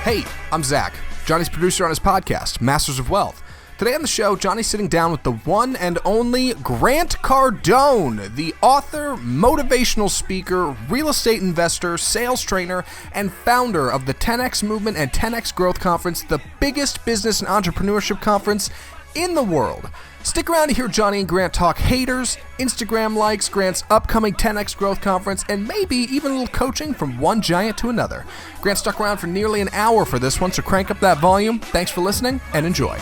Hey, I'm Zach, Johhny's producer on his podcast, Masters of Wealth. Today on the show, Johhny's sitting down with the one and only Grant Cardone, the author, motivational speaker, real estate investor, sales trainer, and founder of the 10X Movement and 10X Growth Conference, the biggest business and entrepreneurship conference in the world. Stick around to hear Johhny and Grant talk haters, Instagram likes, Grant's upcoming 10X Growth Conference, and maybe even a little coaching from one giant to another. Grant stuck around for nearly an hour for this one, so crank up that volume. Thanks for listening, and enjoy.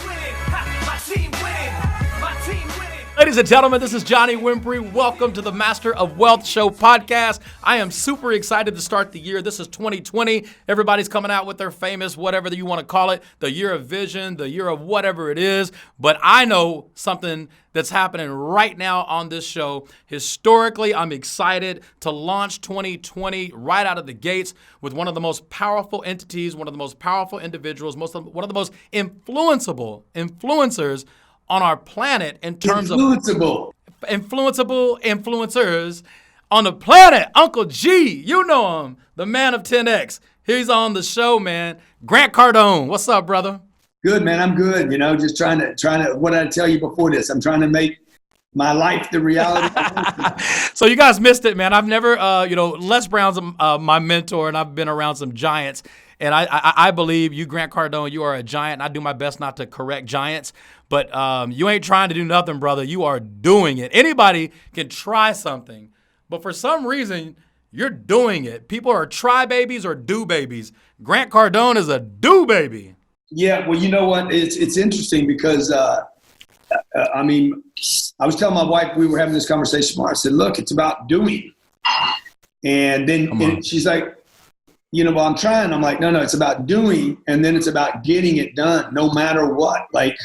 Ladies and gentlemen, this is Johhny Wimpy. Welcome to the Master of Wealth Show podcast. I am super excited to start the year. This is 2020. Everybody's coming out with their famous, whatever you want to call it, the year of vision, the year of whatever it is. But I know something that's happening right now on this show. Historically, I'm excited to launch 2020 right out of the gates with one of the most powerful entities, one of the most powerful individuals, one of the most influencers on our planet in terms of influencers on the planet. Uncle G, you know him, the man of 10X. He's on the show, man. Grant Cardone, what's up, brother? Good, man. I'm good. You know, just trying to. What did I tell you before this? I'm trying to make my life the reality. So you guys missed it, man. I've never, Les Brown's my mentor, and I've been around some giants. And I believe you, Grant Cardone, you are a giant. And I do my best not to correct giants. But you ain't trying to do nothing, brother. You are doing it. Anybody can try something. But for some reason, you're doing it. People are try babies or do babies. Grant Cardone is a do baby. Yeah, well, you know what? It's interesting because, I was telling my wife, we were having this conversation tomorrow. I said, look, it's about doing. And then she's like, well, I'm trying. I'm like, no, it's about doing. And then it's about getting it done no matter what. Like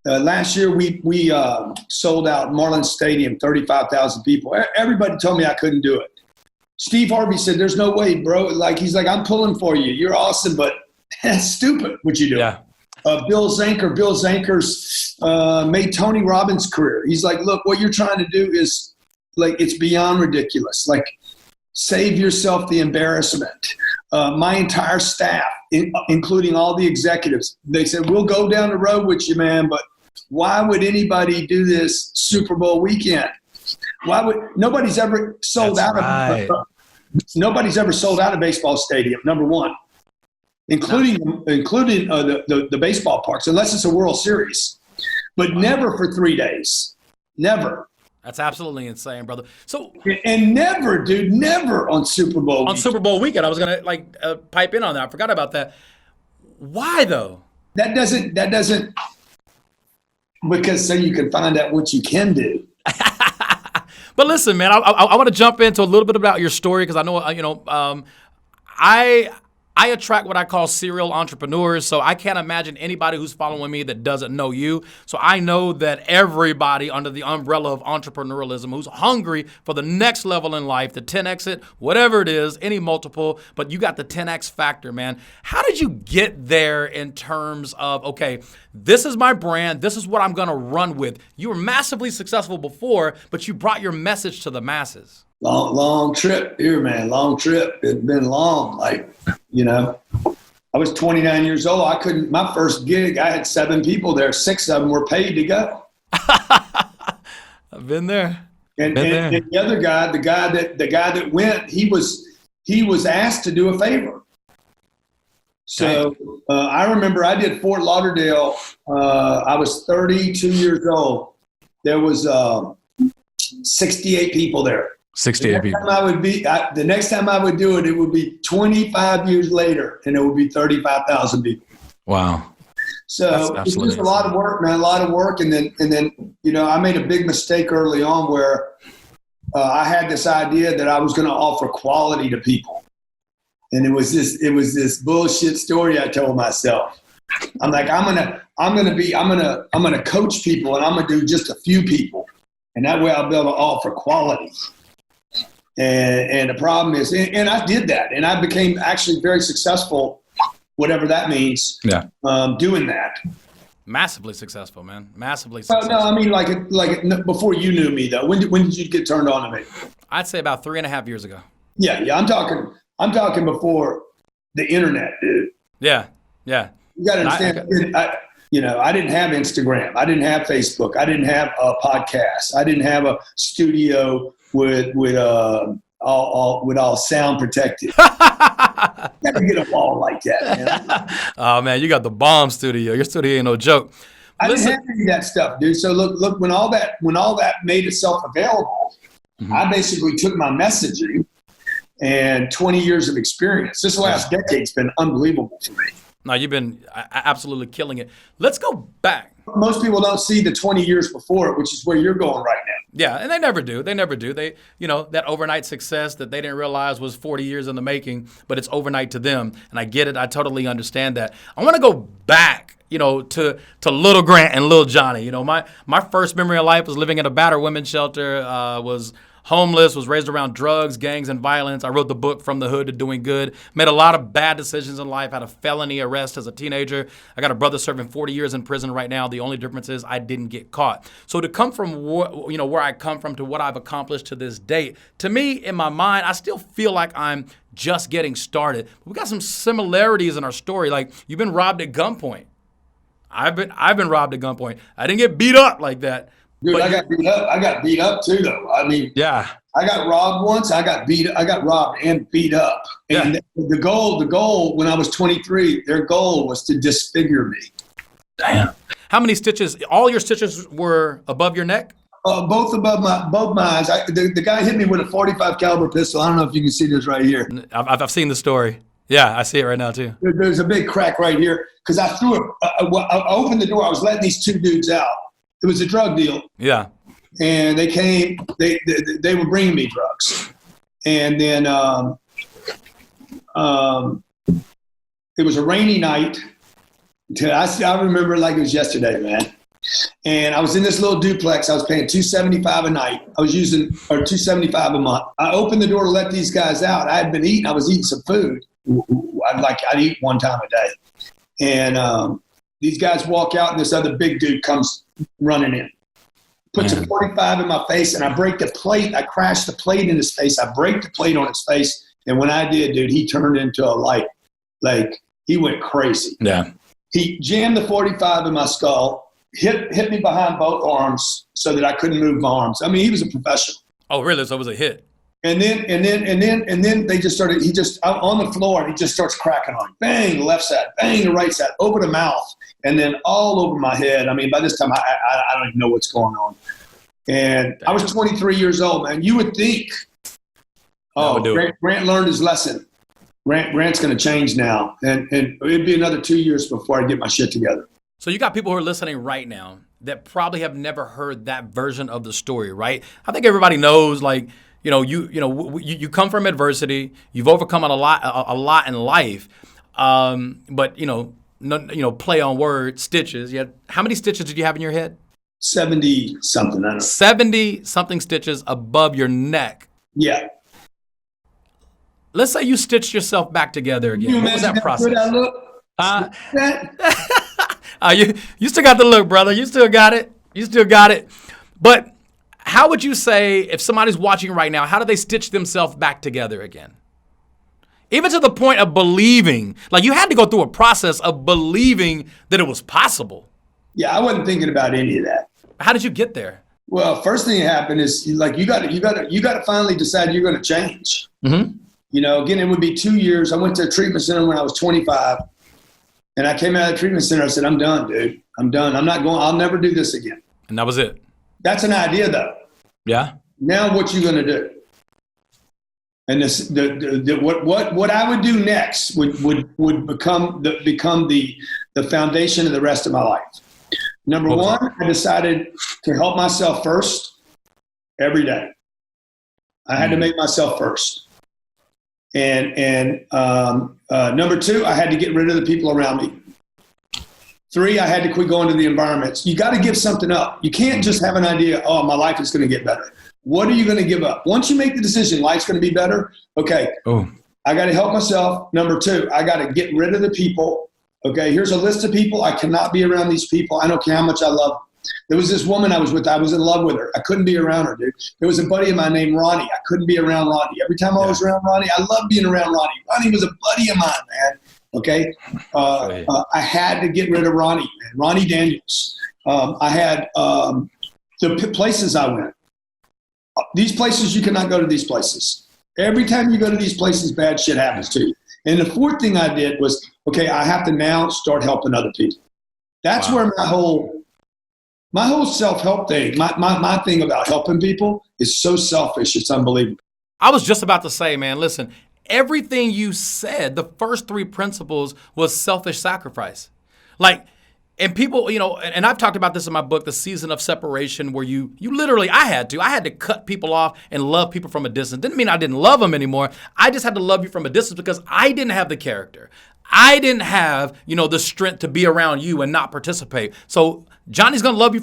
last year, we sold out Marlins Stadium, 35,000 people. Everybody told me I couldn't do it. Steve Harvey said, there's no way, bro. Like, he's like, I'm pulling for you. You're awesome, but that's stupid what you do. Yeah. Bill Zanker's made Tony Robbins' career. He's like, look, what you're trying to do is like, it's beyond ridiculous. Like, save yourself the embarrassment. My entire staff, including all the executives, they said, we'll go down the road with you, man, but why would anybody do this Super Bowl weekend? Nobody's ever sold out nobody's ever sold out a baseball stadium, number one, including the baseball parks, unless it's a World Series, but never for 3 days, never. That's absolutely insane, brother. So and never on Super Bowl weekend. Super Bowl weekend, I was gonna pipe in on that. I forgot about that. Why though? That doesn't because so you can find out what you can do. But listen, man, I want to jump into a little bit about your story because I know I attract what I call serial entrepreneurs, so I can't imagine anybody who's following me that doesn't know you. So I know that everybody under the umbrella of entrepreneurialism who's hungry for the next level in life, the 10X it, whatever it is, any multiple, but you got the 10X factor, man. How did you get there in terms of, okay, this is my brand, this is what I'm going to run with? You were massively successful before, but you brought your message to the masses. Long trip here, man. Long trip. It's been long. I was 29 years old. My first gig, I had 7 people there. 6 of them were paid to go. I've been there. And the other guy, the guy that went, he was asked to do a favor. So I remember I did Fort Lauderdale. I was 32 years old. There was 68 people there. 68 people. The next time I would do it, it would be 25 years later, and it would be 35,000 people. Wow. So it was a lot of work, man, a lot of work. And then I made a big mistake early on where I had this idea that I was going to offer quality to people. And it was this bullshit story I told myself. I'm like, I'm going to coach people, and I'm going to do just a few people. And that way I'll be able to offer quality. And the problem is, and I did that, and I became actually very successful, whatever that means. Yeah. Doing that. Massively successful, man. Massively successful. No, I mean, like before you knew me though. When did you get turned on to me? I'd say about 3.5 years ago. Yeah. I'm talking before the internet, dude. Yeah. Yeah. You got to understand. I didn't have Instagram. I didn't have Facebook. I didn't have a podcast. I didn't have a studio with all sound protected. You got to get a wall like that, man. Oh man, you got the bomb studio. Your studio ain't no joke. I didn't have any of that stuff, dude. So look, when all that made itself available, I basically took my messaging and 20 years of experience. This last decade's been unbelievable for me. No, you've been absolutely killing it. Let's go back. Most people don't see the 20 years before it, which is where you're going right now. Yeah, and they never do. They never do. They, that overnight success that they didn't realize was 40 years in the making, but it's overnight to them. And I get it. I totally understand that. I want to go back, to little Grant and little Johhny. My first memory of life was living in a battered women's shelter, was homeless, was raised around drugs, gangs, and violence. I wrote the book From the Hood to Doing Good. Made a lot of bad decisions in life. Had a felony arrest as a teenager. I got a brother serving 40 years in prison right now. The only difference is I didn't get caught. So to come from where I come from to what I've accomplished to this date, to me, in my mind, I still feel like I'm just getting started. We got some similarities in our story. Like, you've been robbed at gunpoint. I've been robbed at gunpoint. I didn't get beat up like that. Dude, I got beat up. I got beat up too, though. I mean, yeah. I got robbed once. I got robbed and beat up. And the goal when I was 23, their goal was to disfigure me. Damn. How many stitches? All your stitches were above your neck? Both above my eyes. The guy hit me with a 45 caliber pistol. I don't know if you can see this right here. I've seen the story. Yeah, I see it right now too. There's a big crack right here because I threw it. I opened the door. I was letting these two dudes out. It was a drug deal. Yeah. And they came, they were bringing me drugs. And then it was a rainy night. I remember it like it was yesterday, man. And I was in this little duplex. I was paying $275 a night. I was using, or $275 a month. I opened the door to let these guys out. I had been eating. I was eating some food. I'd eat one time a day. And these guys walk out and this other big dude comes running in. Puts a 45 in my face and I break the plate. I crash the plate in his face. I break the plate on his face. And when I did, dude, he turned into a light. Like, he went crazy. Yeah. He jammed the 45 in my skull, hit me behind both arms so that I couldn't move my arms. I mean, he was a professional. Oh, really? So it was a hit. And then they just started, on the floor, and he just starts cracking on me. Bang, the left side, bang, the right side, over the mouth, and then all over my head. I mean, by this time, I don't even know what's going on. And I was 23 years old, man. You would think, Grant learned his lesson. Grant's going to change now. And it'd be another 2 years before I get my shit together. So you got people who are listening right now that probably have never heard that version of the story, right? I think everybody knows, like, you come from adversity. You've overcome a lot in life, but play on word, stitches. How many stitches did you have in your head? 70 something. I don't know. 70 something stitches above your neck. Yeah. Let's say you stitched yourself back together again. What was that process? You still got the look, brother. You still got it. But how would you say, if somebody's watching right now, how do they stitch themselves back together again? Even to the point of believing, like, you had to go through a process of believing that it was possible. Yeah, I wasn't thinking about any of that. How did you get there? Well, first thing that happened is, like, you got to finally decide you're going to change. Mm-hmm. Again, it would be 2 years. I went to a treatment center when I was 25, and I came out of the treatment center. I said, "I'm done, dude. I'm done. I'll never do this again." And that was it. That's an idea, though. Yeah. Now, what you going to do? And this, what I would do next would become the foundation of the rest of my life. Number one, I decided to help myself first every day. I had to make myself first. And number two, I had to get rid of the people around me. 3, I had to quit going to the environments. You got to give something up. You can't just have an idea, my life is going to get better. What are you going to give up? Once you make the decision, life's going to be better. Okay. I got to help myself. Number 2, I got to get rid of the people. Okay. Here's a list of people. I cannot be around these people. I don't care how much I love them. There was this woman I was with. I was in love with her. I couldn't be around her, dude. There was a buddy of mine named Ronnie. I couldn't be around Ronnie. Every time I was around Ronnie, I loved being around Ronnie. Ronnie was a buddy of mine, man. Okay. I had to get rid of Ronnie Daniels. I had the places I went. These places, you cannot go to these places. Every time you go to these places, bad shit happens to you. And the fourth thing I did was, okay, I have to now start helping other people. That's where my whole self-help thing, my thing about helping people is so selfish, it's unbelievable. I was just about to say, man, listen, everything you said, the first three principles was selfish sacrifice. Like, and people, and I've talked about this in my book, The Season of Separation, where you literally, I had to cut people off and love people from a distance. Didn't mean I didn't love them anymore. I just had to love you from a distance because I didn't have the character. I didn't have, the strength to be around you and not participate. So Johhny's going to love you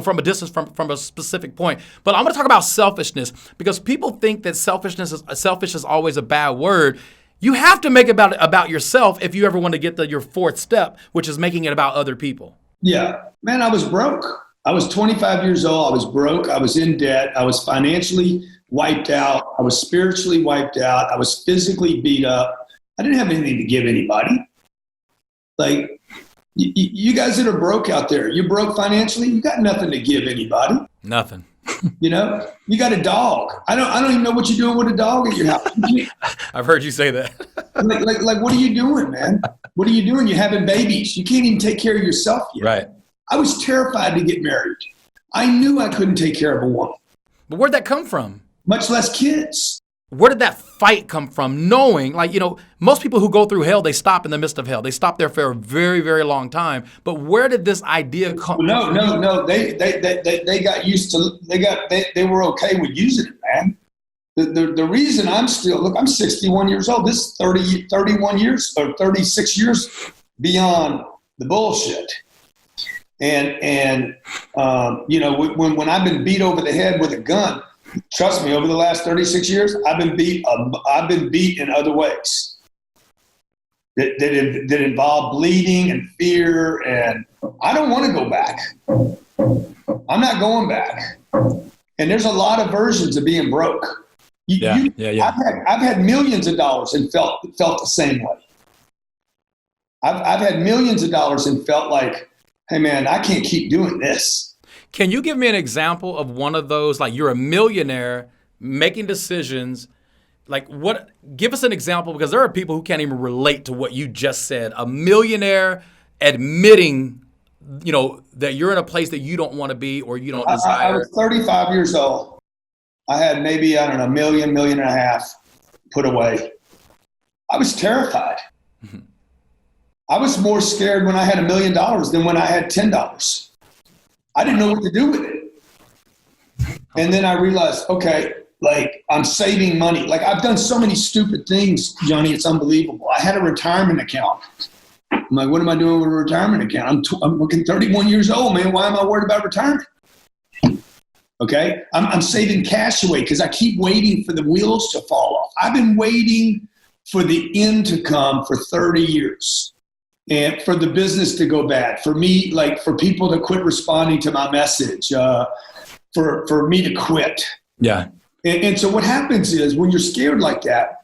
from a distance, from a specific point. But I'm going to talk about selfishness because people think that selfish is always a bad word. You have to make it about yourself if you ever want to get your fourth step, which is making it about other people. Yeah, man, I was broke. I was 25 years old. I was broke. I was in debt. I was financially wiped out. I was spiritually wiped out. I was physically beat up. I didn't have anything to give anybody. Like, you guys that are broke out there, you're broke financially, you got nothing to give anybody. Nothing. You got a dog. I don't even know what you're doing with a dog at your house. I've heard you say that. like, what are you doing, man? What are you doing? You're having babies. You can't even take care of yourself yet. Right. I was terrified to get married. I knew I couldn't take care of a woman. But where'd that come from? Much less kids. Where did that fight come from? Knowing, most people who go through hell, they stop in the midst of hell. They stop there for a very, very long time. But where did this idea come from? No. They got used to. They were okay with using it, man. The reason I'm 61 years old. This is 31 years or 36 years beyond the bullshit. And when I've been beat over the head with a gun. Trust me, over the last 36 years, I've been beat in other ways that involve bleeding and fear, and I don't want to go back. I'm not going back. And there's a lot of versions of being broke. I've had millions of dollars and felt the same way. I've had millions of dollars and felt like, hey man, I can't keep doing this. Can you give me an example of one of those, like you're a millionaire making decisions, give us an example, because there are people who can't even relate to what you just said. A millionaire admitting, that you're in a place that you don't want to be or you don't desire. I was 35 years old. I had maybe, $1 million and a half put away. I was terrified. Mm-hmm. I was more scared when I had $1 million than when I had $10. I didn't know what to do with it. And then I realized, okay, I'm saving money. I've done so many stupid things, Johhny, it's unbelievable. I had a retirement account. I'm like, what am I doing with a retirement account? I'm looking 31 years old, man. Why am I worried about retirement? Okay. I'm saving cash away because I keep waiting for the wheels to fall off. I've been waiting for the end to come for 30 years. And for the business to go bad, for me, for people to quit responding to my message, for me to quit. Yeah. And so what happens is when you're scared like that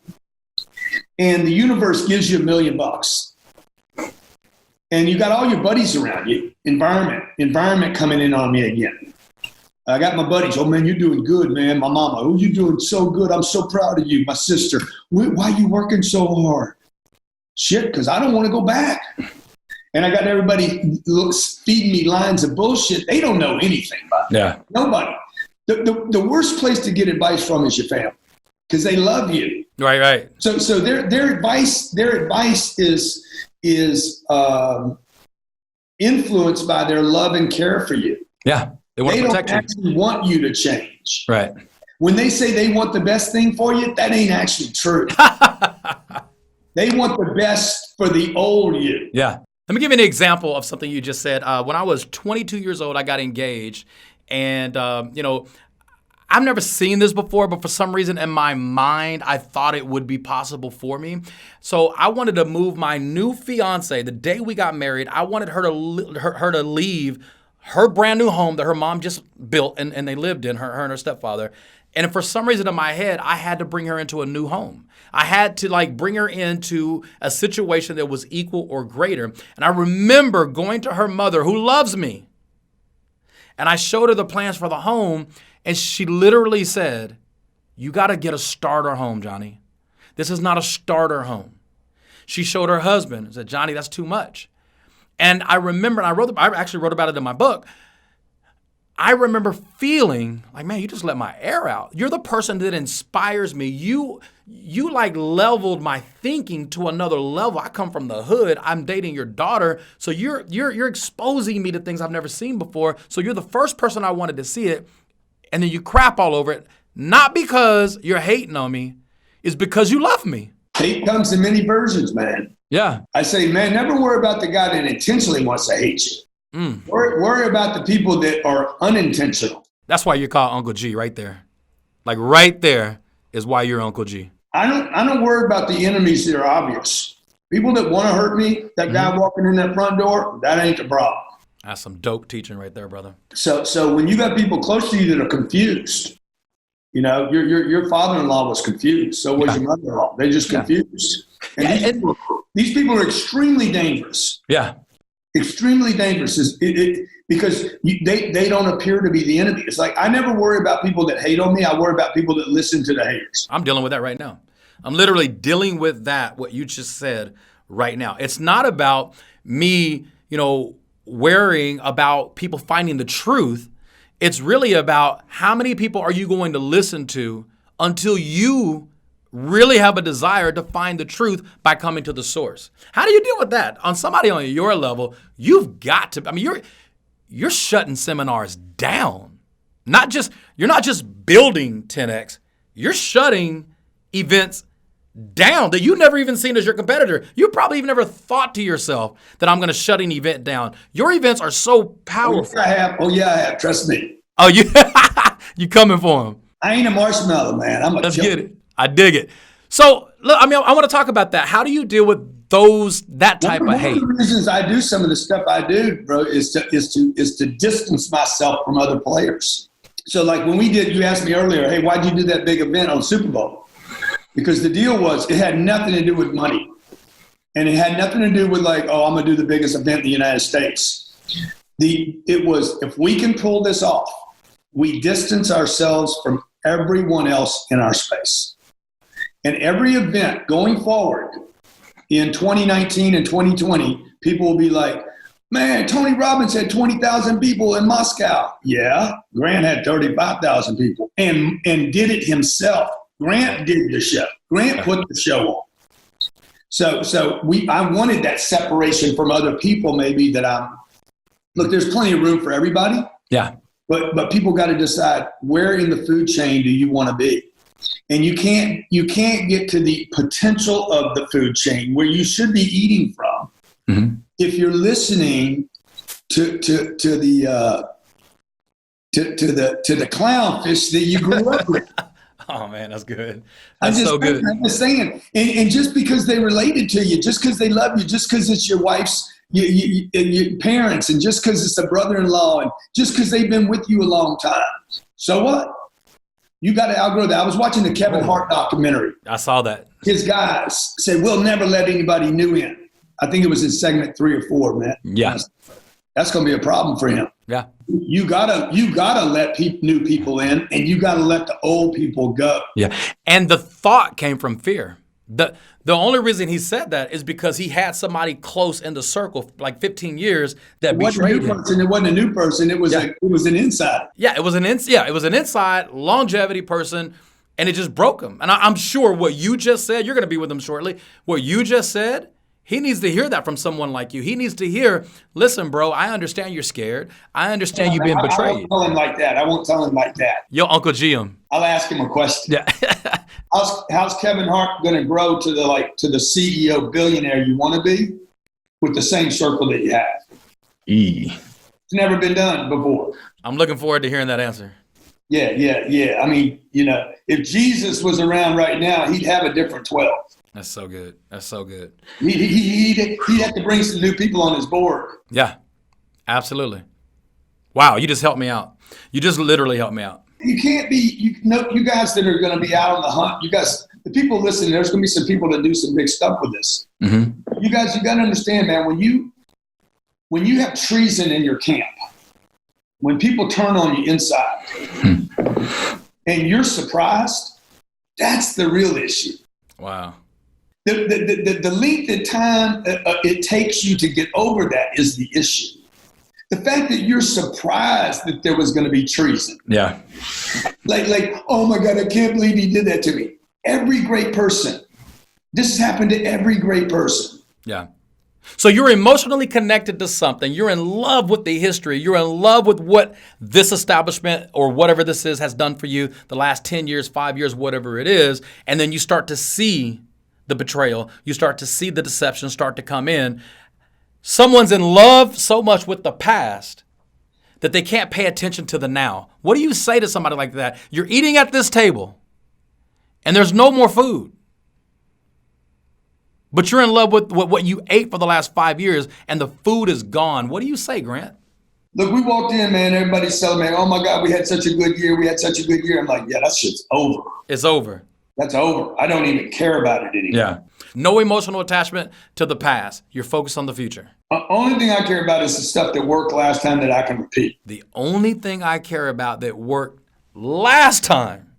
and the universe gives you $1 million and you got all your buddies around you, environment coming in on me again. I got my buddies. Oh man, you're doing good, man. My mama, oh, you're doing so good. I'm so proud of you. My sister, why are you working so hard? Shit, because I don't want to go back. And I got everybody feeding me lines of bullshit. They don't know anything about it. Yeah. Nobody. The worst place to get advice from is your family because they love you. Right. So their advice is influenced by their love and care for you. Yeah. They want to protect you. They don't actually want you to change. Right. When they say they want the best thing for you, that ain't actually true. They want the best for the old you. Yeah. Let me give you an example of something you just said. When I was 22 years old, I got engaged. And, I've never seen this before, but for some reason in my mind, I thought it would be possible for me. So I wanted to move my new fiance. The day we got married, I wanted her to leave her brand new home that her mom just built and they lived in, her and her stepfather. And for some reason in my head, I had to bring her into a new home. I had to like bring her into a situation that was equal or greater. And I remember going to her mother who loves me. And I showed her the plans for the home. And she literally said, you got to get a starter home, Johhny. This is not a starter home. She showed her husband and said, Johhny, that's too much. And I remember, and I actually wrote about it in my book. I remember feeling like, man, you just let my air out. You're the person that inspires me. You like leveled my thinking to another level. I come from the hood. I'm dating your daughter. So you're exposing me to things I've never seen before. So you're the first person I wanted to see it. And then you crap all over it. Not because you're hating on me. It's because you love me. Hate comes in many versions, man. Yeah. I say, man, never worry about the guy that intentionally wants to hate you. Worry about the people that are unintentional. That's why you're called Uncle G right there. Like right there is why you're Uncle G. I don't worry about the enemies that are obvious. People that want to hurt me, that guy walking in that front door, that ain't the problem. That's some dope teaching right there, brother. So when you got people close to you that are confused, you know, your father-in-law was confused. So was your mother-in-law. They're just confused. And these people are extremely dangerous. Yeah. Extremely dangerous because they don't appear to be the enemy. It's like I never worry about people that hate on me. I worry about people that listen to the haters. I'm dealing with that right now. I'm literally dealing with that, what you just said right now. It's not about me, worrying about people finding the truth. It's really about how many people are you going to listen to until you really have a desire to find the truth by coming to the source. How do you deal with that? On somebody on your level, you've got to, you're shutting seminars down. You're not just building 10X, you're shutting events down that you've never even seen as your competitor. You probably even never thought to yourself that I'm going to shut an event down. Your events are so powerful. I have. Trust me. Oh, you coming for them. I ain't a marshmallow, man. I'm a Let's get it. I dig it. So, look, I want to talk about that. How do you deal with that type of hate? One of the reasons I do some of the stuff I do, bro, is to distance myself from other players. So, like when you asked me earlier, hey, why'd you do that big event on Super Bowl? Because the deal was it had nothing to do with money. And it had nothing to do with like, oh, I'm going to do the biggest event in the United States. It was, if we can pull this off, we distance ourselves from everyone else in our space. And every event going forward in 2019 and 2020, people will be like, man, Tony Robbins had 20,000 people in Moscow. Yeah, Grant had 35,000 people and did it himself. Grant did the show. Grant put the show on. So I wanted that separation from other people maybe look, there's plenty of room for everybody. Yeah. But people got to decide where in the food chain do you want to be? And you can't get to the potential of the food chain where you should be eating from if you're listening to the clownfish that you grew up with. Oh man, that's good. I'm just saying, and just because they related to you, just because they love you, just because it's your wife's your parents, and just because it's a brother-in-law, and just because they've been with you a long time. So what? You got to outgrow that. I was watching the Kevin Hart documentary. I saw that. His guys said, we'll never let anybody new in. I think it was in segment 3 or 4, man. Yeah. That's going to be a problem for him. Yeah. You gotta let new people in, and you got to let the old people go. Yeah. And the thought came from fear. The only reason he said that is because he had somebody close in the circle, like 15 years, that betrayed him. It wasn't a new person. It was it was an insider. Yeah, it was an inside longevity person, and it just broke him. And I'm sure what you just said, you're going to be with him shortly. What you just said, he needs to hear that from someone like you. He needs to hear, listen, bro, I understand you're scared. I understand you've been betrayed. I won't tell him like that. I won't tell him like that. Yo, Uncle G him. I'll ask him a question. Yeah. How's Kevin Hart going to grow to the CEO billionaire you want to be with the same circle that you have? It's never been done before. I'm looking forward to hearing that answer. Yeah. I mean, if Jesus was around right now, he'd have a different 12. That's so good. He'd have to bring some new people on his board. Yeah, absolutely. Wow, you just helped me out. You just literally helped me out. You can't be, you guys that are going to be out on the hunt, you guys, the people listening, there's going to be some people that do some big stuff with this. You guys, you got to understand, man, when you have treason in your camp, when people turn on you inside and you're surprised, that's the real issue. Wow. The length of time it takes you to get over that is the issue. The fact that you're surprised that there was going to be treason. Yeah. Like, oh my God, I can't believe he did that to me. Every great person. This has happened to every great person. Yeah. So you're emotionally connected to something. You're in love with the history. You're in love with what this establishment or whatever this is has done for you the last 10 years, 5 years, whatever it is. And then you start to see the betrayal. You start to see the deception start to come in. Someone's in love so much with the past that they can't pay attention to the now. What do you say to somebody like that? You're eating at this table and there's no more food. But you're in love with what you ate for the last 5 years and the food is gone. What do you say, Grant? Look, we walked in, man. Everybody's celebrating. Oh my God, we had such a good year. We had such a good year. I'm like, yeah, that shit's over. It's over. That's over. I don't even care about it anymore. Yeah. No emotional attachment to the past. You're focused on the future. The only thing I care about is the stuff that worked last time that I can repeat. The only thing I care about that worked last time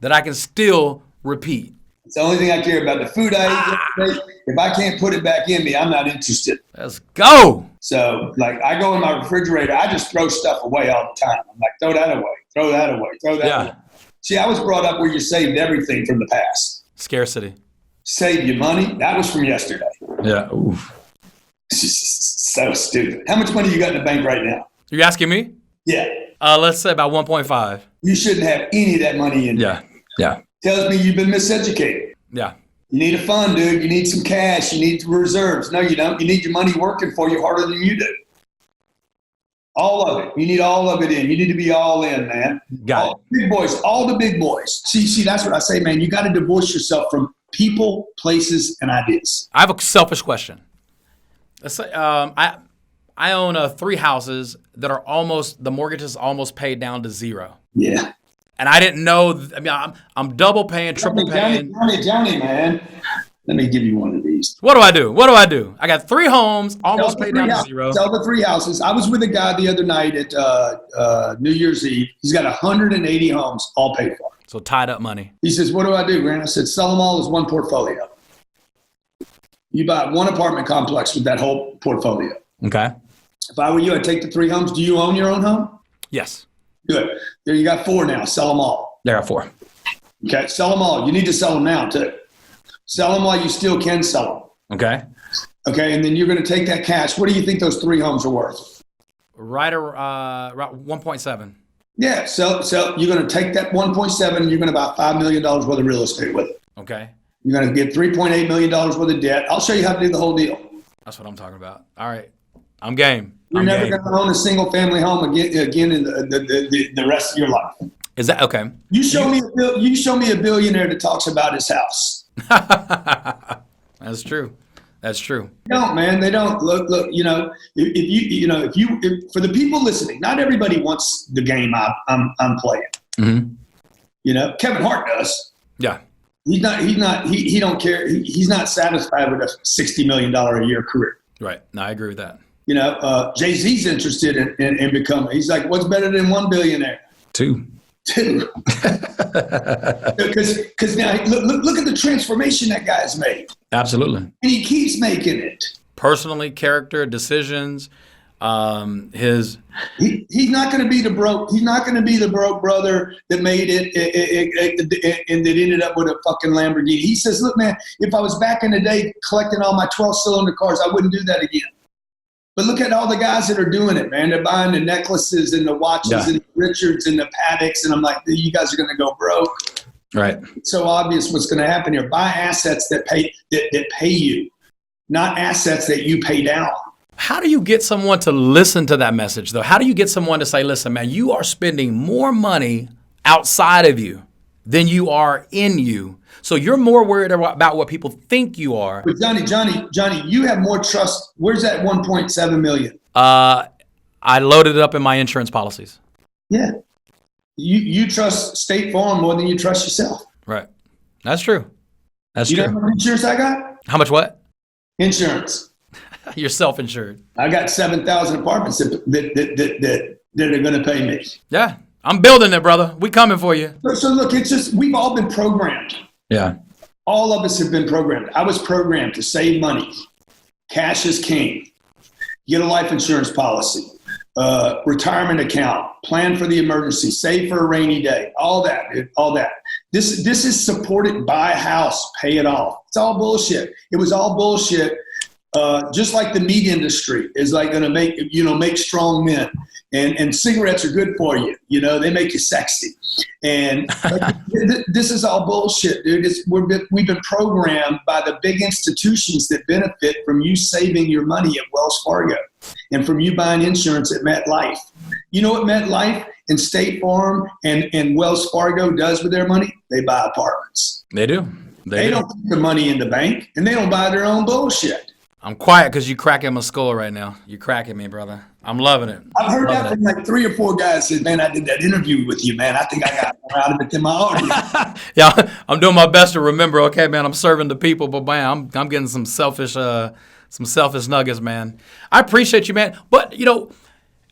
that I can still repeat. It's the only thing I care about. The food I ate yesterday, if I can't put it back in me, I'm not interested. Let's go. So, like, I go in my refrigerator. I just throw stuff away all the time. I'm like, throw that away, throw that away, throw that away. See, I was brought up where you saved everything from the past. Scarcity. Save your money. That was from yesterday. Yeah. Oof. It's just so stupid. How much money you got in the bank right now? You asking me? Yeah. Let's say about 1.5. You shouldn't have any of that money in there. Yeah. Tells me you've been miseducated. Yeah. You need a fund, dude. You need some cash. You need reserves. No, you don't. You need your money working for you harder than you do. All of it. You need all of it in. You need to be all in, man. Got it. Big boys, all the big boys. See, that's what I say, man. You got to divorce yourself from people, places, and ideas. I have a selfish question. Let's say I own 3 houses that are the mortgage is almost paid down to 0. Yeah. And I didn't know. I mean, I'm double paying, triple paying. Johnny, man. Let me give you one of these. What do? I got 3 homes, almost paid down to 0. Sell the 3 houses. I was with a guy the other night at New Year's Eve. He's got 180 homes, all paid for. So tied up money. He says, what do I do, Grant? I said, sell them all as one portfolio. You buy one apartment complex with that whole portfolio. Okay. If I were you, I'd take the 3 homes. Do you own your own home? Yes. Good. There you got 4 now. Sell them all. There are 4. Okay. Sell them all. You need to sell them now too. Sell them while you still can sell them. Okay. Okay. And then you're going to take that cash. What do you think those 3 homes are worth? Right around 1.7. Yeah. So you're going to take that 1.7 and you're going to buy $5 million worth of real estate with it. Okay. You're going to get $3.8 million worth of debt. I'll show you how to do the whole deal. That's what I'm talking about. All right. I'm game. You're never going to own a single family home again in the rest of your life. Is that okay? You show me a billionaire that talks about his house. That's true. That's true. They don't, man. They don't. Look. If for the people listening, not everybody wants the game I'm playing. Mm-hmm. Kevin Hart does. Yeah. He don't care. He's not satisfied with a $60 million a year career. Right. No, I agree with that. Jay-Z's interested in becoming. He's like, what's better than 1 billionaire? 2. Because now look at the transformation that guy's made. Absolutely. And he keeps making it. Personally, character, decisions, he's not going to be the broke. He's not going to be the broke brother that made it and that ended up with a fucking Lamborghini. He says, look, man, if I was back in the day collecting all my 12-cylinder cars, I wouldn't do that again. But look at all the guys that are doing it, man. They're buying the necklaces and the watches and the Richards and the Paddocks. And I'm like, you guys are going to go broke. Right. It's so obvious what's going to happen here. Buy assets that pay you, not assets that you pay down. How do you get someone to listen to that message, though? How do you get someone to say, listen, man, you are spending more money outside of you than you are in you. So you're more worried about what people think you are. But Johnny, you have more trust. Where's that 1.7 million? I loaded it up in my insurance policies. Yeah. you trust State Farm more than you trust yourself. Right. That's true. That's you true. You know how much insurance I got? How much what? Insurance. You're self-insured. I got 7,000 apartments that are going to pay me. Yeah. I'm building it, brother. We coming for you. So look, it's just, we've all been programmed. Yeah. All of us have been programmed. I was programmed to save money. Cash is king. Get a life insurance policy. Retirement account. Plan for the emergency. Save for a rainy day. All that. This is supported. Buy a house. Pay it off. It's all bullshit. It was all bullshit. Just like the meat industry is like going to make strong men. And cigarettes are good for you. They make you sexy. And this is all bullshit, dude. We've been programmed by the big institutions that benefit from you saving your money at Wells Fargo and from you buying insurance at MetLife. You know what MetLife and State Farm and Wells Fargo does with their money? They buy apartments. They do. They don't put the money in the bank, and they don't buy their own bullshit. I'm quiet because you're cracking my skull right now. You're cracking me, brother. I'm loving it. I've heard that from like 3 or 4 guys said, man, I did that interview with you, man. I think I got more out of it than my audience. Yeah, I'm doing my best to remember, okay, man, I'm serving the people, but man, I'm getting some selfish nuggets, man. I appreciate you, man. But,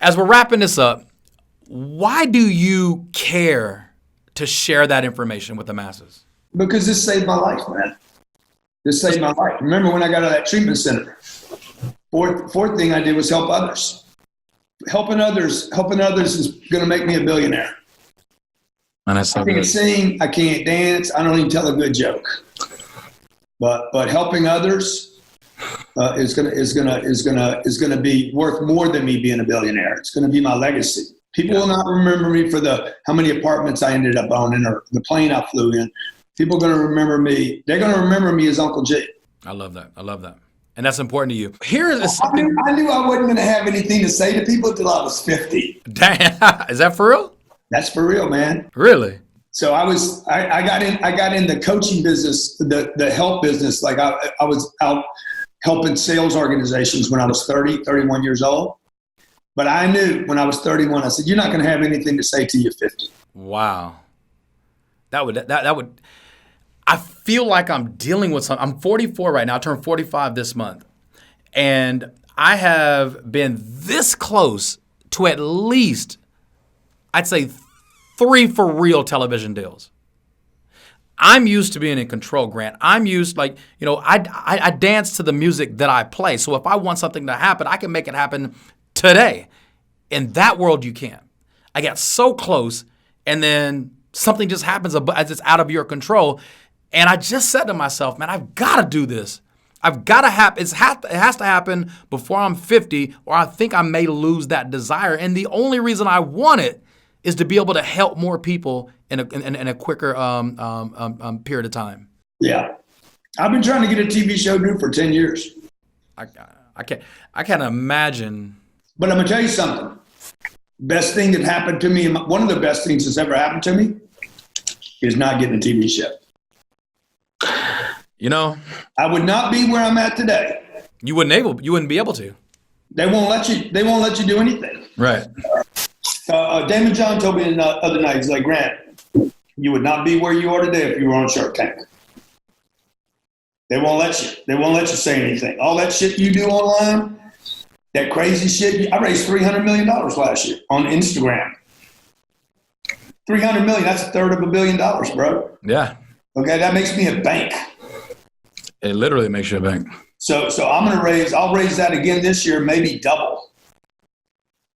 as we're wrapping this up, why do you care to share that information with the masses? Because this saved my life, man. This saved my life. Remember when I got out of that treatment center? Fourth thing I did was help others. Helping others is going to make me a billionaire. And I can't sing, I can't dance, I don't even tell a good joke. But helping others is gonna be worth more than me being a billionaire. It's going to be my legacy. People will not remember me for how many apartments I ended up owning or the plane I flew in. People are going to remember me. They're going to remember me as Uncle G. I love that. And that's important to you. Here is something. I knew I wasn't going to have anything to say to people until I was 50. Damn. Is that for real? That's for real, man. Really? So I got in the coaching business, the help business. Like I was out helping sales organizations when I was 31 years old. But I knew when I was 31, I said, you're not going to have anything to say till you're 50. Wow. That would, I feel like I'm dealing with something. I'm 44 right now. I turned 45 this month. And I have been this close to at least, I'd say 3 for real television deals. I'm used to being in control, Grant. I'm used, I dance to the music that I play. So if I want something to happen, I can make it happen today. In that world, you can't. I got so close, and then something just happens as it's out of your control. And I just said to myself, man, I've got to do this. I've got to happen. It has to happen before I'm 50, or I think I may lose that desire. And the only reason I want it is to be able to help more people in a quicker period of time. Yeah. I've been trying to get a TV show due for 10 years. I can't imagine. But I'm going to tell you something. Best thing that happened to me, one of the best things that's ever happened to me is not getting a TV show. I would not be where I'm at today. You wouldn't be able to. They won't let you do anything. Right. Damon John told me the other night, he's like, Grant, you would not be where you are today if you were on Shark Tank. They won't let you. They won't let you say anything. All that shit you do online, that crazy shit. I raised $300 million last year on Instagram. $300 million. That's a third of $1 billion, bro. Yeah. Okay, that makes me a bank. It literally makes you a bank. So I'll raise that again this year, maybe double.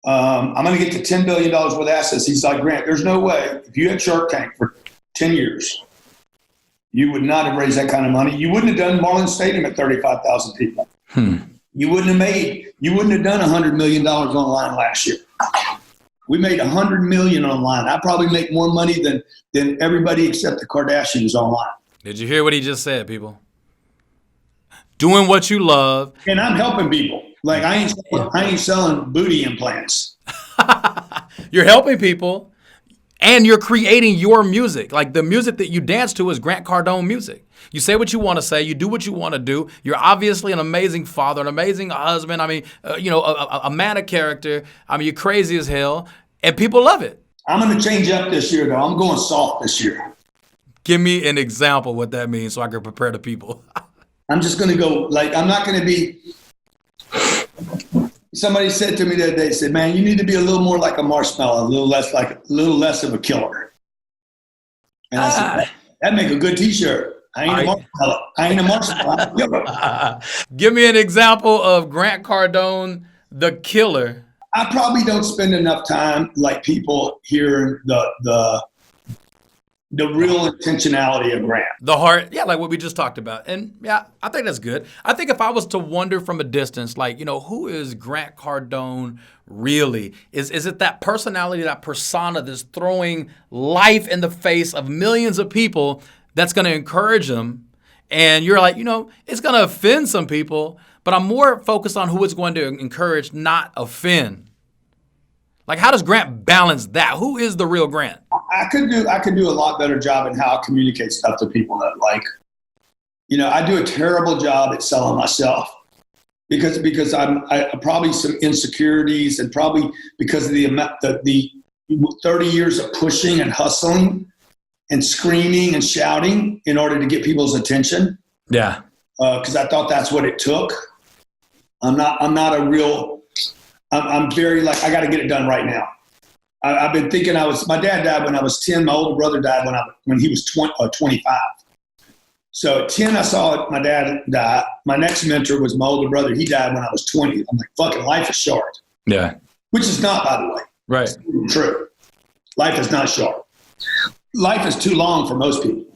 I'm going to get to $10 billion worth of assets. He's like, Grant, there's no way if you had Shark Tank for 10 years, you would not have raised that kind of money. You wouldn't have done Marlins Stadium at 35,000 people. You wouldn't have done $100 million online last year. We made $100 million online. I probably make more money than everybody except the Kardashians online. Did you hear what he just said, people? Doing what you love. And I'm helping people. Like I ain't selling booty implants. You're helping people, and you're creating your music. Like the music that you dance to is Grant Cardone music. You say what you want to say. You do what you want to do. You're obviously an amazing father, an amazing husband. I mean, a man of character. I mean, you're crazy as hell, and people love it. I'm going to change up this year, though. I'm going soft this year. Give me an example what that means so I can prepare the people. I'm just going to go, like, I'm not going to be. Somebody said to me the other day, said, man, you need to be a little more like a marshmallow, a little less of a killer. And I said, that'd make a good T-shirt. I ain't a marshmallow. I'm a killer. Give me an example of Grant Cardone, the killer. I probably don't spend enough time like people hearing the real intentionality of Grant. The heart, yeah, like what we just talked about. And yeah, I think that's good. I think if I was to wonder from a distance, like, who is Grant Cardone really? Is it that personality, that persona that's throwing life in the face of millions of people that's going to encourage them? And you're like, it's going to offend some people, but I'm more focused on who it's going to encourage, not offend. Like, how does Grant balance that? Who is the real Grant? I could do a lot better job in how I communicate stuff to people that I do a terrible job at selling myself because I probably some insecurities and probably because of the 30 years of pushing and hustling and screaming and shouting in order to get people's attention. Yeah. Because I thought that's what it took. I'm very I got to get it done right now. I've been thinking my dad died when I was 10. My older brother died when he was 25. So at 10, I saw my dad die. My next mentor was my older brother. He died when I was 20. I'm like, fucking life is short. Yeah. Which is not, by the way. Right. It's true. Life is not short. Life is too long for most people.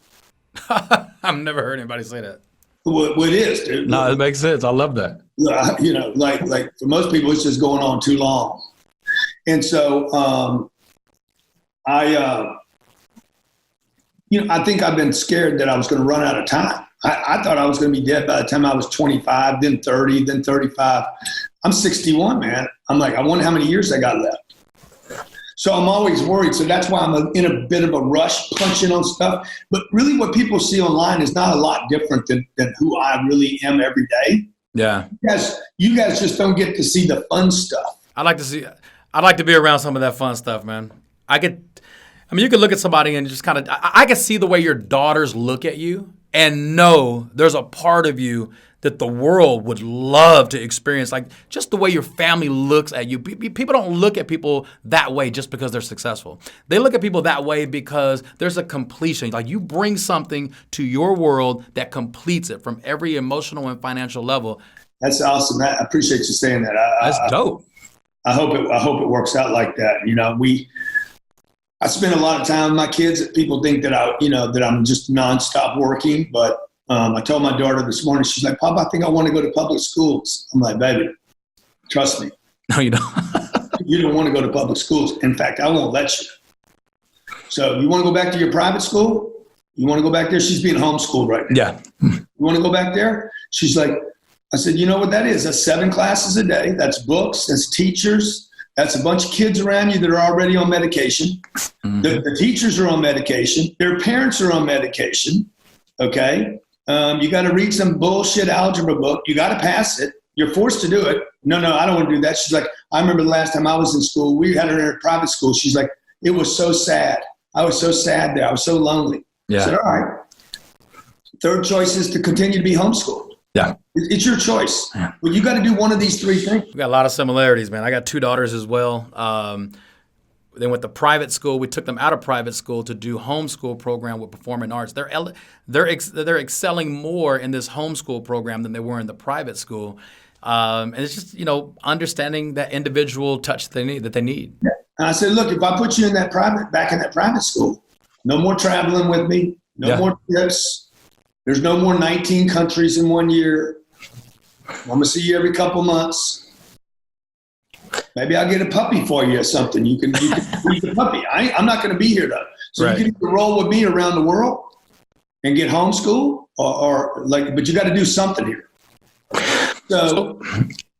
I've never heard anybody say that. Well, it is, dude. No, it makes sense. I love that. Like for most people, it's just going on too long. And so I think I've been scared that I was going to run out of time. I thought I was going to be dead by the time I was 25, then 30, then 35. I'm 61, man. I'm like, I wonder how many years I got left. So I'm always worried. So that's why I'm in a bit of a rush punching on stuff. But really what people see online is not a lot different than who I really am every day. Yeah. You guys just don't get to see the fun stuff. I'd like to be around some of that fun stuff, man. You could look at somebody and just kind of, I can see the way your daughters look at you and know there's a part of you that the world would love to experience, like just the way your family looks at you. People don't look at people that way just because they're successful. They look at people that way because there's a completion. Like you bring something to your world that completes it from every emotional and financial level. That's awesome. I appreciate you saying that. That's dope. I hope it works out like that. I spend a lot of time with my kids. People think that I'm just nonstop working, but I told my daughter this morning, she's like, Papa, I think I want to go to public schools. I'm like, baby, trust me. No, you don't. You don't want to go to public schools. In fact, I won't let you. So you want to go back to your private school? You want to go back there? She's being homeschooled right now. Yeah. You want to go back there? She's like, I said, you know what that is? That's 7 classes a day. That's books. That's teachers. That's a bunch of kids around you that are already on medication. Mm-hmm. The teachers are on medication. Their parents are on medication. Okay. You got to read some bullshit algebra book. You got to pass it. You're forced to do it. No, I don't want to do that. She's like, I remember the last time I was in school, we had her in a private school. She's like, it was so sad. I was so sad there. I was so lonely. Yeah. I said, all right. Third choice is to continue to be homeschooled. Yeah. It's your choice. Yeah. But you got to do one of these 3 things. We got a lot of similarities, man. I got 2 daughters as well. They went to private school. We took them out of private school to do homeschool program with performing arts. They're excelling more in this homeschool program than they were in the private school. And it's just, understanding that individual touch that they need. Yeah. And I said, look, if I put you back in that private school, no more traveling with me, no more trips. There's no more 19 countries in 1 year. I'm going to see you every couple months. Maybe I'll get a puppy for you or something. You can keep the puppy. I'm not going to be here though. So right. You can roll with me around the world and get homeschooled but you got to do something here. So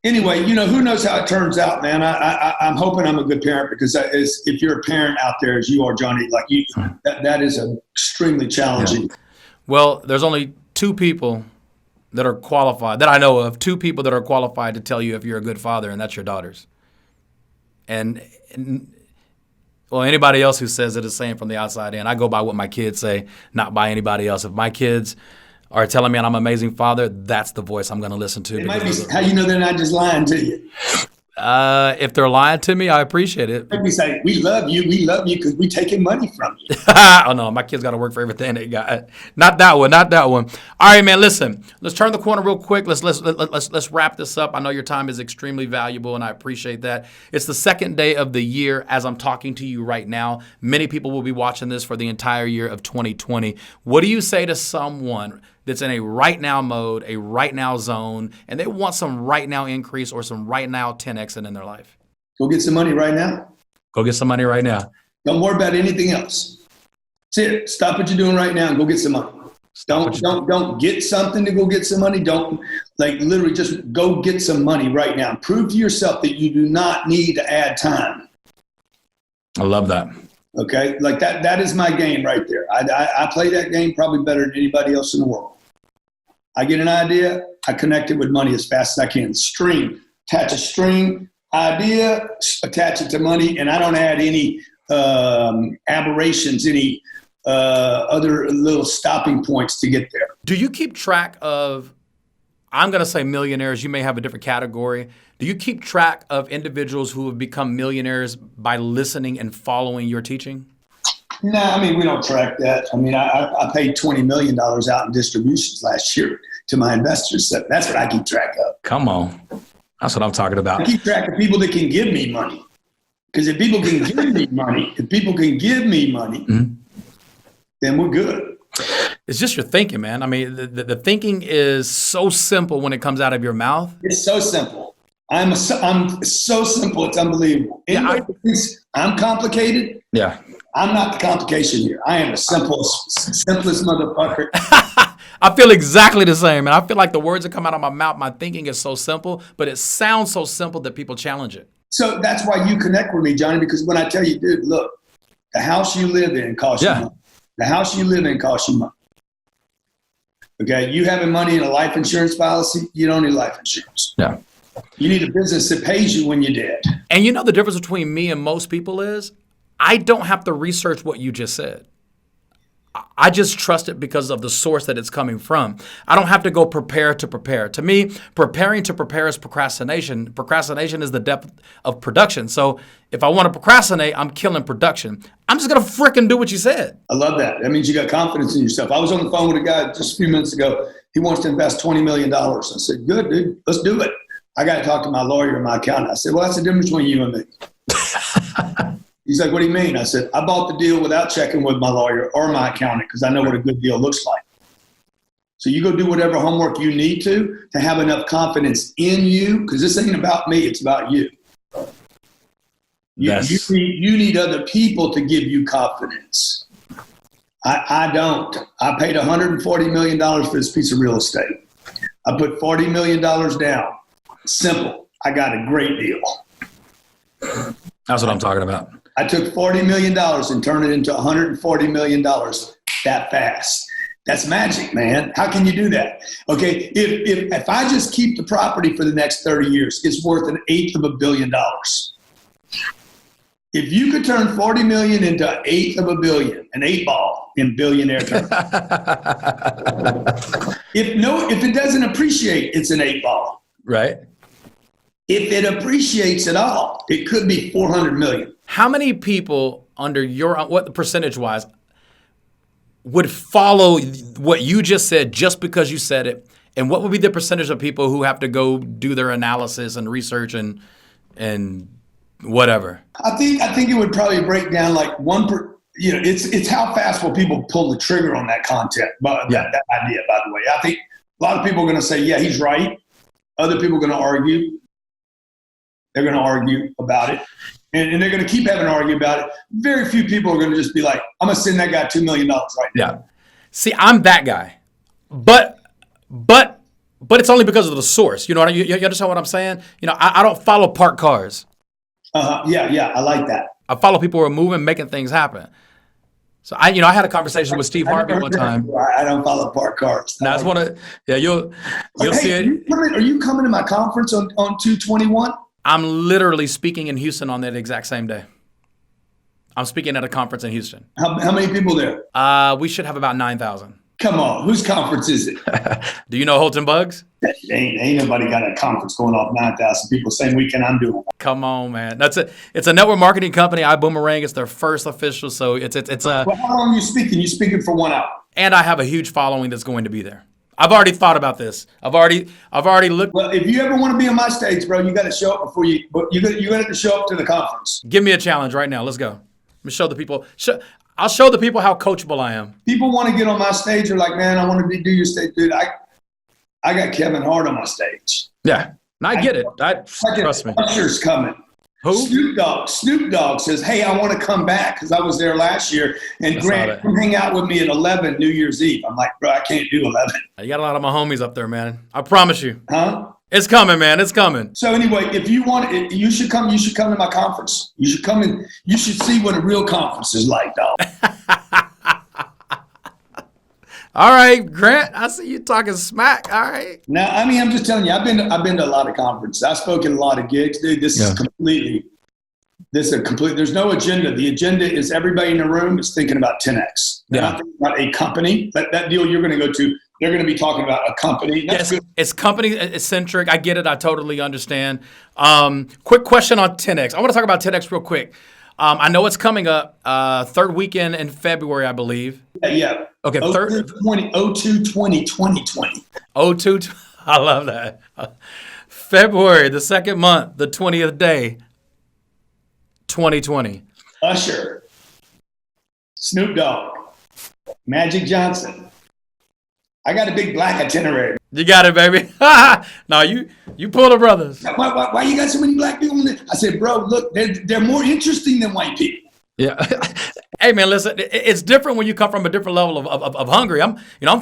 anyway, who knows how it turns out, man. I'm hoping I'm a good parent because if you're a parent out there as you are, Johhny, like you, that is extremely challenging. Yeah. Well, there's only 2 people that are qualified, that I know of, 2 people that are qualified to tell you if you're a good father, and that's your daughters. And Well, anybody else who says it is saying from the outside in. I go by what my kids say, not by anybody else. If my kids are telling me I'm an amazing father, that's the voice I'm going to listen to. It might be how you know they're not just lying to you. If they're lying to me, I appreciate it. We say, we love you because we taking money from you. Oh no, my kids got to work for everything they got. Not that one. All right, man. Listen, let's turn the corner real quick. Let's wrap this up. I know your time is extremely valuable, and I appreciate that. It's the second day of the year as I'm talking to you right now. Many people will be watching this for the entire year of 2020. What do you say to someone that's in a right now mode, a right now zone, and they want some right now increase or some right now 10X in their life? Go get some money right now. Go get some money right now. Don't worry about anything else. That's it. Stop what you're doing right now and go get some money. Don't get something to go get some money. Don't literally just go get some money right now. Prove to yourself that you do not need to add time. I love that. Okay. Like that is my game right there. I play that game probably better than anybody else in the world. I get an idea, I connect it with money as fast as I can. Attach a string, idea, attach it to money, and I don't add any aberrations, any other little stopping points to get there. Do you keep track of, I'm going to say millionaires, you may have a different category. Do you keep track of individuals who have become millionaires by listening and following your teaching? No, I mean, we don't track that. I mean, I paid $20 million out in distributions last year to my investors. So that's what I keep track of. Come on. That's what I'm talking about. I keep track of people that can give me money. Because if people can give me money, mm-hmm. then we're good. It's just your thinking, man. I mean, the thinking is so simple when it comes out of your mouth. It's so simple. I'm so simple, it's unbelievable. Anybody thinks I'm complicated? Yeah. I'm not the complication here. I am the simplest motherfucker. I feel exactly the same, and I feel like the words that come out of my mouth, my thinking is so simple, but it sounds so simple that people challenge it. So that's why you connect with me, Johhny, because when I tell you, dude, look, the house you live in costs you money. The house you live in costs you money. Okay, you having money in a life insurance policy, you don't need life insurance. Yeah. You need a business that pays you when you're dead. And you know the difference between me and most people is I don't have to research what you just said. I just trust it because of the source that it's coming from. I don't have to go prepare to prepare. To me, preparing to prepare is procrastination. Procrastination is the depth of production. So if I want to procrastinate, I'm killing production. I'm just going to frickin' do what you said. I love that. That means you got confidence in yourself. I was on the phone with a guy just a few minutes ago. He wants to invest $20 million. I said, good, dude, let's do it. I got to talk to my lawyer and my accountant. I said, well, that's the difference between you and me. He's like, what do you mean? I said, I bought the deal without checking with my lawyer or my accountant because I know what a good deal looks like. So you go do whatever homework you need to have enough confidence in you, because this ain't about me, it's about you. You need other people to give you confidence. I don't. I paid $140 million for this piece of real estate. I put $40 million down. Simple. I got a great deal. That's what I'm talking about. I took $40 million and turned it into $140 million that fast. That's magic, man. How can you do that? Okay, if I just keep the property for the next 30 years, it's worth $1/8 of $1 billion. If you could turn 40 million into $1/8 of $1 billion, an 8-ball in billionaire terms. If it doesn't appreciate, it's an 8-ball. Right. If it appreciates at all, it could be 400 million. How many people under your, what percentage-wise, would follow what you just said just because you said it? And what would be the percentage of people who have to go do their analysis and research and whatever? I think it would probably break down like it's how fast will people pull the trigger on that content, that idea, by the way. I think a lot of people are going to say, yeah, he's right. Other people are going to argue. They're going to argue about it. And they're going to keep having to argue about it. Very few people are going to just be like, I'm going to send that guy $2 million right now. Yeah. See, I'm that guy. But it's only because of the source. You know what you understand what I'm saying? You know, I don't follow parked cars. Yeah, I like that. I follow people who are moving, making things happen. So I had a conversation with Steve Harvey one time. I don't follow parked cars. Now, you'll see it. Are you coming to my conference on 2/21? I'm literally speaking in Houston on that exact same day. I'm speaking at a conference in Houston. How many people there? We should have about 9,000. Come on, whose conference is it? Do you know Holton Buggs? Ain't nobody got a conference going off 9,000 people same weekend I'm doing. Come on, man. It's a network marketing company. iBoomerang. It's their first official. So it's a. Well, how long are you speaking? You speaking for 1 hour. And I have a huge following that's going to be there. I've already thought about this. I've already looked. Well, if you ever want to be on my stage, bro, you got to show up before you got to show up to the conference. Give me a challenge right now. Let's go. Let me show the people. I'll show the people how coachable I am. People want to get on my stage. They're like, man, I want to do your stage, dude. I got Kevin Hart on my stage. Yeah, and I get it. Trust me. Usher's coming. Who? Snoop Dogg says, hey, I want to come back because I was there last year. And Grant, come hang out with me at 11 New Year's Eve. I'm like, bro, I can't do 11. You got a lot of my homies up there, man. I promise you. Huh? It's coming, man. It's coming. So anyway, if you want it, you should come to my conference. You should come in. You should see what a real conference is like, dog. All right, Grant, I see you talking smack. All right. Now, I mean, I'm just telling you, I've been to a lot of conferences. I spoke at a lot of gigs, dude. There's no agenda. The agenda is everybody in the room is thinking about 10X. They're not thinking about a company. That deal you're going to go to, they're going to be talking about a company. Yes, it's company centric. I get it. I totally understand. Quick question on 10X. I want to talk about 10X real quick. I know it's coming up third weekend in February, I believe. Yeah. Okay. 02/20/2020. 02. I love that. February, the second month, the 20th day, 2020. Usher, Snoop Dogg, Magic Johnson. I got a big black itinerary. You got it, baby. No, you pull the brothers. Why you got so many black people in there? I said, bro, look, they're more interesting than white people. Yeah. Hey, man, listen, it's different when you come from a different level of hungry. I'm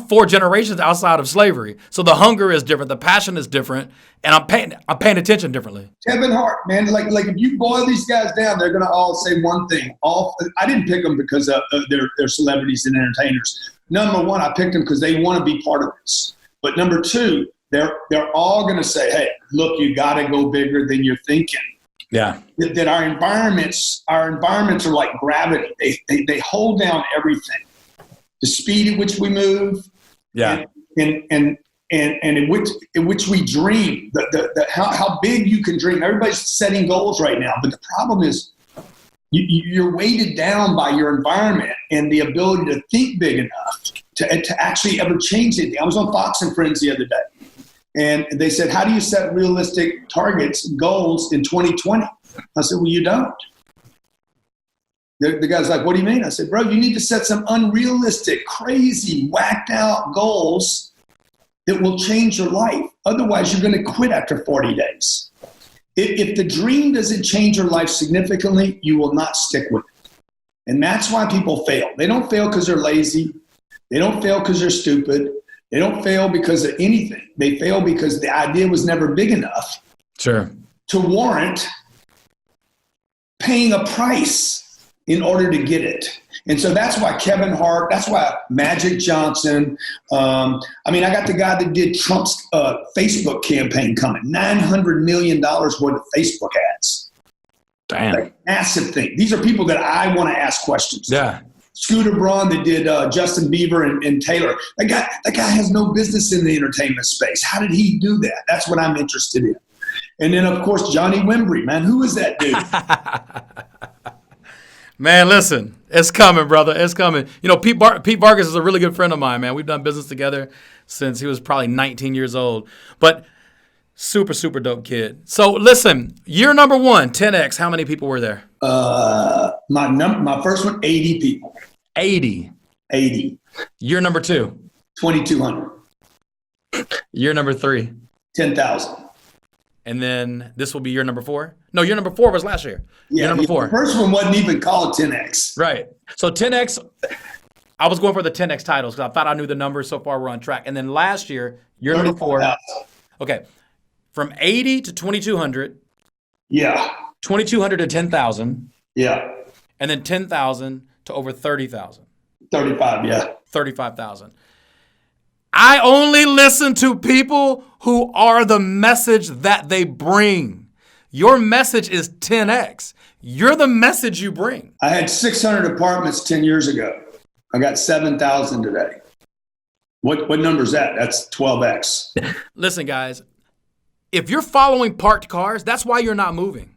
4 generations outside of slavery. So the hunger is different. The passion is different. And I'm paying attention differently. Kevin Hart, man, like if you boil these guys down, they're going to all say one thing. I didn't pick them because they're celebrities and entertainers. Number one, I picked them because they want to be part of this. But number two, they're all going to say, hey, look, you got to go bigger than you're thinking. Yeah. That our environments are like gravity. They hold down everything. The speed at which we move. Yeah. And in which we dream. How big you can dream. Everybody's setting goals right now. But the problem is you're weighted down by your environment and the ability to think big enough to actually ever change anything. I was on Fox and Friends the other day. And they said, how do you set realistic targets, goals in 2020? I said, well, you don't. The guy's like, what do you mean? I said, bro, you need to set some unrealistic, crazy, whacked out goals that will change your life. Otherwise, you're going to quit after 40 days. If the dream doesn't change your life significantly, you will not stick with it. And that's why people fail. They don't fail because they're lazy. They don't fail because they're stupid. They don't fail because of anything. They fail because the idea was never big enough to warrant paying a price in order to get it. And so that's why Kevin Hart, that's why Magic Johnson. I got the guy that did Trump's Facebook campaign coming, $900 million worth of Facebook ads. Damn. Like, massive thing. These are people that I want to ask questions. Yeah. Scooter Braun that did Justin Bieber and Taylor. That guy has no business in the entertainment space. How did he do that? That's what I'm interested in. And then, of course, Johhny Wimbrey, man. Who is that dude? Man, listen, it's coming, brother. It's coming. Pete Vargas is a really good friend of mine, man. We've done business together since he was probably 19 years old. But super, super dope kid. So, listen, year number 1, 10X, how many people were there? My first one, 80 people. 80. Year number 2? 2,200. Year number 3? 10,000. And then this will be year number 4? No, year number 4 was last year. Yeah, year number 4. The first one wasn't even called 10X. Right. So 10X, I was going for the 10X titles because I thought I knew the numbers. So far, we're on track. And then last year, year number 4. Okay. From 80 to 2,200. Yeah. 2,200 to 10,000. Yeah. And then 10,000 to over 30,000. 35, yeah. 35,000. I only listen to people who are the message that they bring. Your message is 10x. You're the message you bring. I had 600 apartments 10 years ago. I got 7,000 today. What number is that? That's 12x. Listen, guys, if you're following parked cars, that's why you're not moving.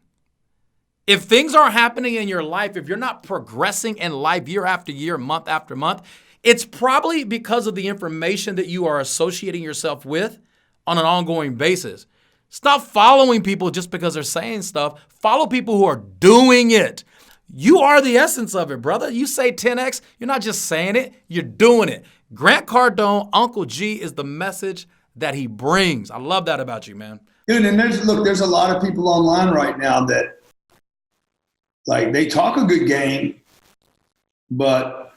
If things aren't happening in your life, if you're not progressing in life year after year, month after month, it's probably because of the information that you are associating yourself with on an ongoing basis. Stop following people just because they're saying stuff. Follow people who are doing it. You are the essence of it, brother. You say 10x, you're not just saying it, you're doing it. Grant Cardone, Uncle G, is the message that he brings. I love that about you, man. Dude, and there's a lot of people online right now that, like, they talk a good game, but,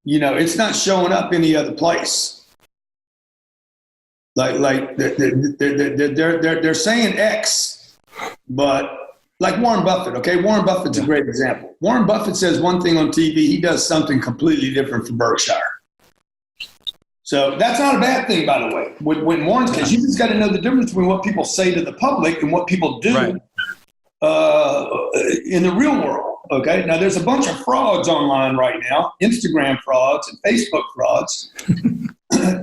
you know, it's not showing up any other place. Like they're saying X, but like Warren Buffett, okay? Warren Buffett's a great example. Warren Buffett says one thing on TV, he does something completely different for Berkshire. So that's not a bad thing, by the way. When Warren's case, you just got to know the difference between what people say to the public and what people do in the real world, okay? Now, there's a bunch of frauds online right now, Instagram frauds and Facebook frauds.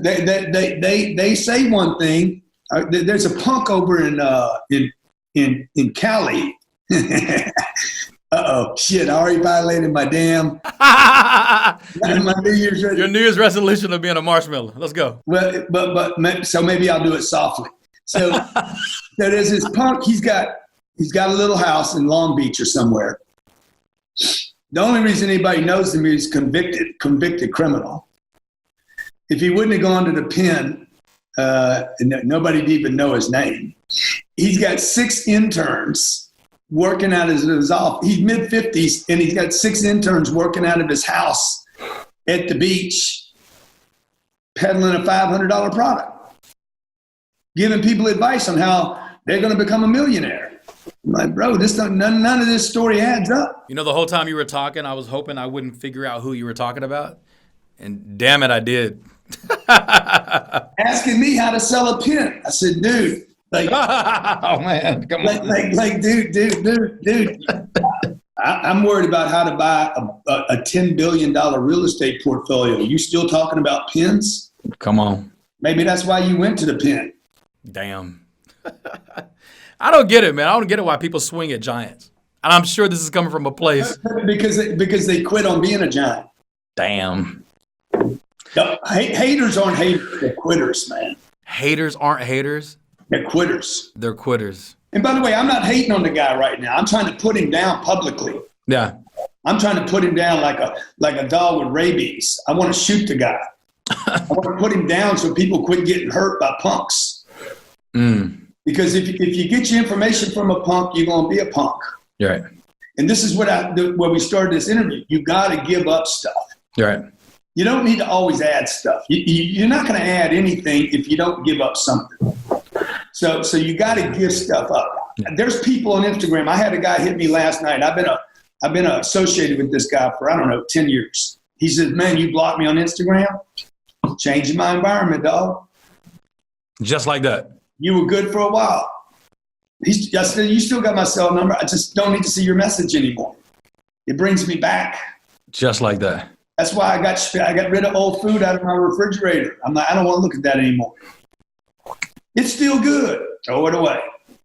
They say one thing. There's a punk over in Cali. Uh-oh, shit, I already violated my damn my New Year's resolution. Your New Year's resolution of being a marshmallow. Let's go. Well, but so maybe I'll do it softly. So there's this punk, he's got a little house in Long Beach or somewhere. The only reason anybody knows him is convicted criminal. If he wouldn't have gone to the pen, nobody'd even know his name. He's got 6 interns working out of his office. He's mid-50s, and he's got 6 interns working out of his house at the beach, peddling a $500 product, giving people advice on how they're going to become a millionaire. I'm like, bro, none of this story adds up. You know, the whole time you were talking, I was hoping I wouldn't figure out who you were talking about. And damn it, I did. Asking me how to sell a pen. I said, dude, like, oh man, come on. Like, dude. I'm worried about how to buy a $10 billion real estate portfolio. You still talking about pens? Come on. Maybe that's why you went to the pen. Damn. I don't get it, man. I don't get it why people swing at giants. And I'm sure this is coming from a place. Because they quit on being a giant. Damn. No, haters aren't haters. They're quitters, man. Haters aren't haters? They're quitters. They're quitters. And by the way, I'm not hating on the guy right now. I'm trying to put him down publicly. Yeah. I'm trying to put him down like a dog with rabies. I want to shoot the guy. I want to put him down so people quit getting hurt by punks. Because if you get your information from a punk, you're going to be a punk. You're right. And this is where we started this interview. You got to give up stuff. You're right. You don't need to always add stuff. You're not going to add anything if you don't give up something. So you got to give stuff up. There's people on Instagram. I had a guy hit me last night. I've been associated with this guy for, 10 years. He says, man, you blocked me on Instagram? Changing my environment, dog. Just like that. You were good for a while. I said, you still got my cell number. I just don't need to see your message anymore. It brings me back. Just like that. That's why I got rid of old food out of my refrigerator. I'm like, I don't want to look at that anymore. It's still good. Throw it away.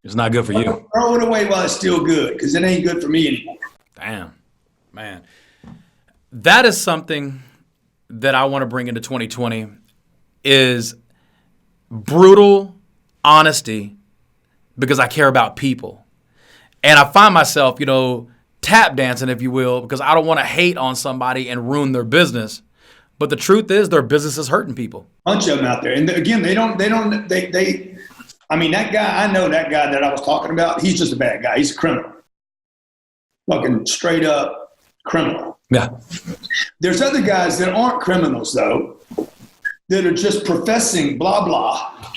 It's not good for you. Throw it away while it's still good, because it ain't good for me anymore. Damn, man. That is something that I want to bring into 2020 is brutal honesty, because I care about people. And I find myself, tap dancing, if you will, because I don't want to hate on somebody and ruin their business. But the truth is their business is hurting people. Bunch of them out there. And again, that guy, I know that guy that I was talking about, he's just a bad guy. He's a criminal. Fucking straight up criminal. Yeah. There's other guys that aren't criminals, though, that are just professing blah, blah.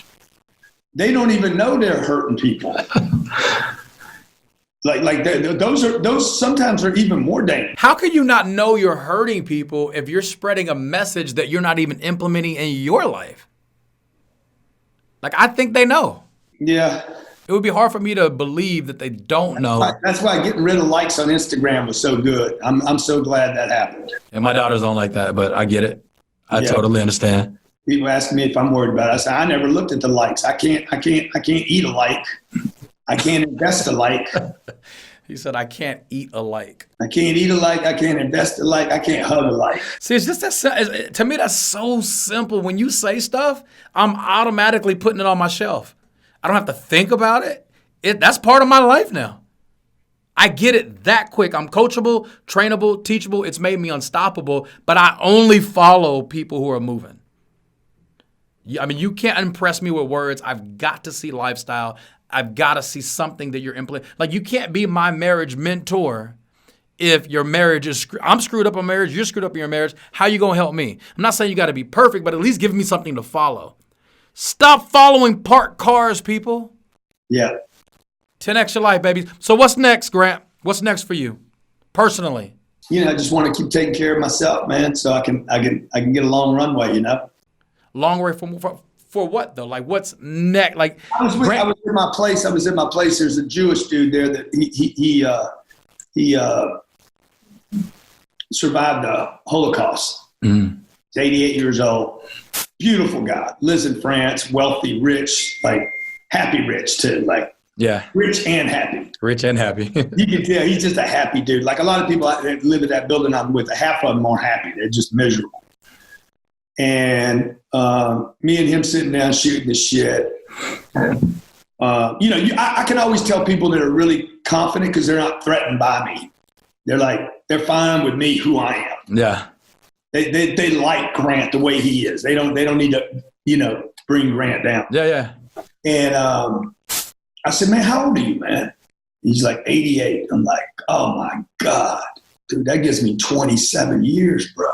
They don't even know they're hurting people. Those sometimes are even more dangerous. How can you not know you're hurting people if you're spreading a message that you're not even implementing in your life? Like, I think they know. Yeah. It would be hard for me to believe that they don't know. That's why getting rid of likes on Instagram was so good. I'm so glad that happened. And my daughters don't like that, but I get it. I totally understand. People ask me if I'm worried about it. I say, I never looked at the likes. I can't eat a like. I can't invest a like. He said, I can't eat a like. I can't eat a like. I can't invest a like. I can't hug a like. See, it's just that, to me, that's so simple. When you say stuff, I'm automatically putting it on my shelf. I don't have to think about it. That's part of my life now. I get it that quick. I'm coachable, trainable, teachable. It's made me unstoppable, but I only follow people who are moving. I mean, you can't impress me with words. I've got to see lifestyle. I've got to see something that you're implementing. Like, you can't be my marriage mentor if your marriage is I'm screwed up on marriage, you're screwed up in your marriage. How you going to help me? I'm not saying you got to be perfect, but at least give me something to follow. Stop following parked cars, people. Yeah. 10x your life, baby. So what's next, Grant? What's next for you personally? I just want to keep taking care of myself, man, so I can get a long runway, Long way for what though? Like, what's next? Like, I was in my place. There's a Jewish dude there that he survived the Holocaust. Mm. He's 88 years old. Beautiful guy. Lives in France. Wealthy, rich, like happy rich too. Like, yeah, rich and happy. Rich and happy. You can tell he's just a happy dude. Like a lot of people that live in that building I'm with, half of them are happy. They're just miserable. And me and him sitting down shooting the shit. I can always tell people that are really confident because they're not threatened by me. They're fine with me who I am. Yeah. They like Grant the way he is. They don't need to bring Grant down. Yeah. And I said, man, how old are you, man? He's like 88. I'm like, oh my God, dude, that gives me 27 years, bro.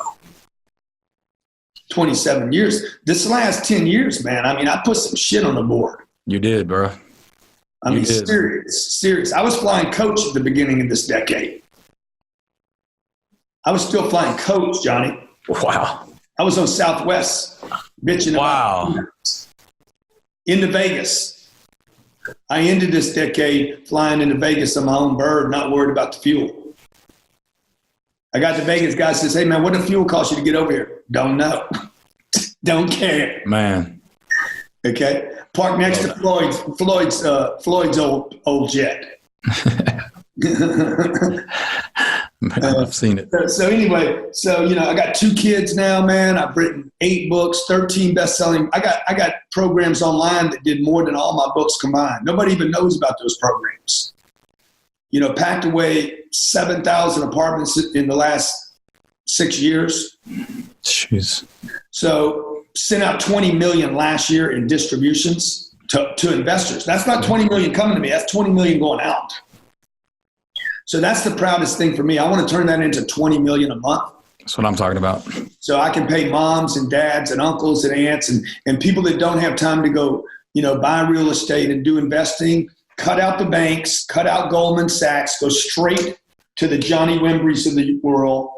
27 years. This last 10 years, man, I mean, I put some shit on the board. You did, bro. Serious. I was flying coach at the beginning of this decade. I was still flying coach, Johhny. Wow. I was on Southwest bitching about into Vegas. I ended this decade flying into Vegas on my own bird, not worried about the fuel. I got to Vegas, guy says, hey man, what did fuel cost you to get over here? Don't know. Don't care. Man. Okay. Parked next to Floyd's old jet. Man, I've seen it. So anyway, I got 2 kids now, man. I've written 8 books, 13 best-selling. I got programs online that did more than all my books combined. Nobody even knows about those programs. Packed away 7,000 apartments in the last 6 years. Jeez. So sent out 20 million last year in distributions to investors. That's not 20 million coming to me. That's 20 million going out. So that's the proudest thing for me. I want to turn that into 20 million a month. That's what I'm talking about. So I can pay moms and dads and uncles and aunts and people that don't have time to go, buy real estate and do investing, cut out the banks, cut out Goldman Sachs, go straight to the Johhny Wimbrys of the world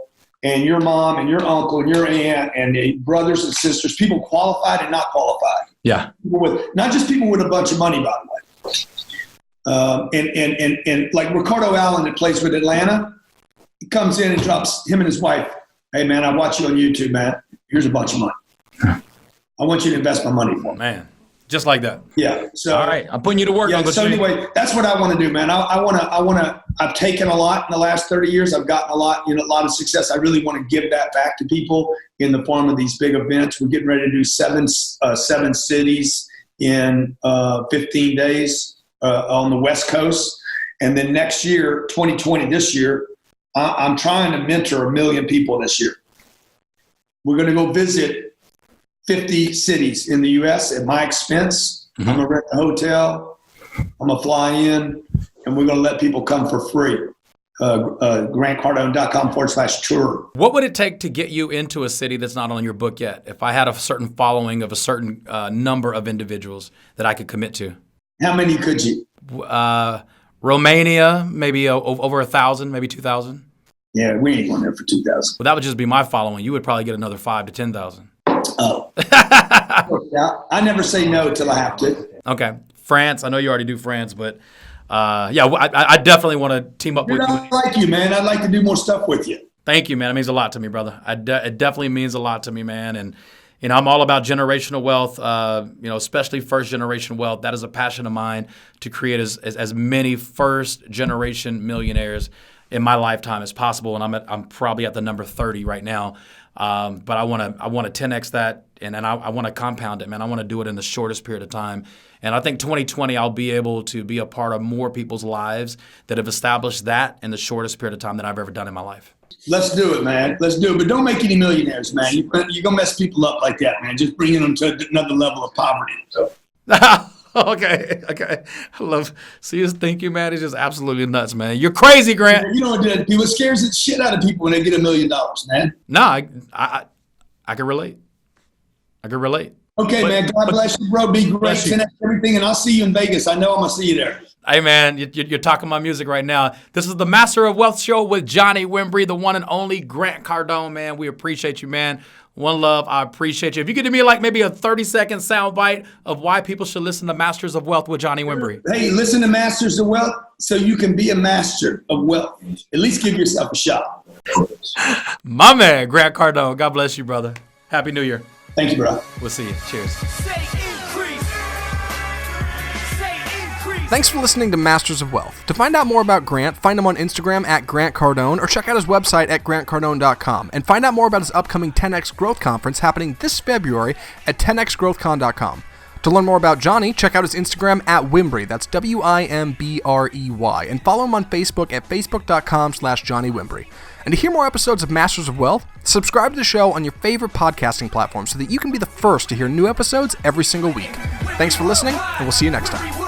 and your mom and your uncle and your aunt and the brothers and sisters, people qualified and not qualified. Yeah. Not just people with a bunch of money, by the way. And like Ricardo Allen that plays with Atlanta, he comes in and drops him and his wife. Hey man, I watch you on YouTube, man. Here's a bunch of money. I want you to invest my money for me. Man, just like that. Yeah. So all right, I'm putting you to work. So anyway, that's what I want to do, man. I've taken a lot in the last 30 years. I've gotten a lot of success. I really want to give that back to people in the form of these big events. We're getting ready to do seven cities in 15 days. On the West Coast. And then next year, 2020, this year, I'm trying to mentor 1 million people this year. We're going to go visit 50 cities in the U.S. at my expense. Mm-hmm. I'm going to rent a hotel. I'm going to fly in, and we're going to let people come for free. GrantCardone.com/tour. What would it take to get you into a city that's not on your book yet? If I had a certain following of a certain number of individuals that I could commit to? How many could you? Romania, maybe over 1,000, maybe 2,000. Yeah, we ain't going there for 2,000. Well, that would just be my following. You would probably get another 5,000 to 10,000. Oh. I never say no till I have to. Okay. France. I know you already do France, but I definitely want to team up with you. I like you, man. I'd like to do more stuff with you. Thank you, man. It means a lot to me, brother. It definitely means a lot to me, man. And I'm all about generational wealth. Especially first generation wealth. That is a passion of mine, to create as many first generation millionaires in my lifetime as possible. And I'm probably at the number 30 right now. But I want to 10x that, and I want to compound it, man. I want to do it in the shortest period of time. And I think 2020, I'll be able to be a part of more people's lives that have established that in the shortest period of time that I've ever done in my life. Let's do it, man. Let's do it. But don't make any millionaires, man. You're going to mess people up like that, man. Just bringing them to another level of poverty. So. Okay. See, his thinking, man, is just absolutely nuts, man. You're crazy, Grant. You know what, people scares the shit out of people when they get $1 million, man. No, I can relate. Okay, man. God bless you, bro. Be great. 10x everything, and I'll see you in Vegas. I know I'm going to see you there. Hey, man, you're talking my music right now. This is the Master of Wealth Show with Johhny Wimbrey, the one and only Grant Cardone, man. We appreciate you, man. One love. I appreciate you. If you could do me like maybe a 30-second soundbite of why people should listen to Masters of Wealth with Johhny Wimbrey. Hey, listen to Masters of Wealth so you can be a master of wealth. At least give yourself a shot. My man, Grant Cardone. God bless you, brother. Happy New Year. Thank you, bro. We'll see you. Cheers. Thanks for listening to Masters of Wealth. To find out more about Grant, find him on Instagram at Grant Cardone, or check out his website at grantcardone.com, and find out more about his upcoming 10X Growth Conference happening this February at 10xgrowthcon.com. To learn more about Johhny, check out his Instagram at Wimbrey, that's Wimbrey, and follow him on Facebook at facebook.com/Johhny Wimbrey. And to hear more episodes of Masters of Wealth, subscribe to the show on your favorite podcasting platform so that you can be the first to hear new episodes every single week. Thanks for listening, and we'll see you next time.